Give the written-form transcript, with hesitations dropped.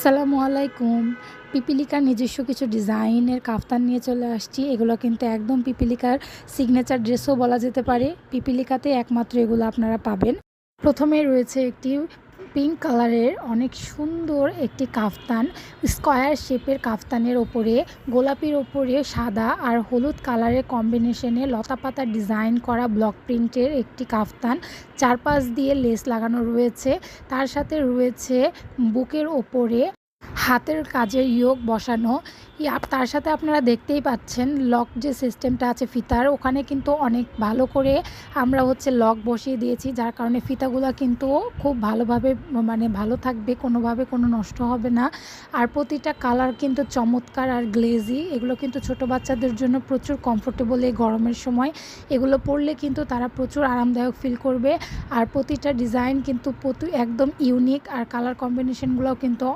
আসসালামু আলাইকুম। পিপীলিকার নিজস্ব কিছু ডিজাইনের কাফতান নিয়ে চলে আসছি। এগুলো কিন্তু একদম পিপীলিকার সিগনেচার ড্রেসও বলা যেতে পারে। পিপীলিকাতে একমাত্র এগুলো আপনারা পাবেন। প্রথমে রয়েছে একটি পিঙ্ক কালারের অনেক সুন্দর একটি কাফতান। স্কয়ার শেপের কাফতানের ওপরে গোলাপির ওপরে সাদা আর হলুদ কালারের কম্বিনেশনে লতাপাতা ডিজাইন করা ব্লক প্রিন্টের একটি কাফতান। চারপাশ দিয়ে লেস লাগানো রয়েছে। তার সাথে রয়েছে বুকের ওপরে হাতের কাজের ইয়োগ বসানো। তার সাথে আপনারা দেখতেই পাচ্ছেন লক যে সিস্টেমটা আছে ফিতার, ওখানে কিন্তু অনেক ভালো করে আমরা লক বসিয়ে দিয়েছি, যার কারণে ফিতাগুলো কিন্তু খুব ভালোভাবে ভালো থাকবে, কোনোভাবে কোনো নষ্ট হবে না। আর প্রতিটা কালার কিন্তু চমৎকার আর গ্লেজি। এগুলো কিন্তু ছোট বাচ্চাদের জন্য প্রচুর কমফোর্টেবল। এই গরমের সময় এগুলো পরলে কিন্তু তারা প্রচুর আরামদায়ক ফিল করবে। আর প্রতিটা ডিজাইন কিন্তু একদম ইউনিক, আর কালার কম্বিনেশনগুলোও কিন্তু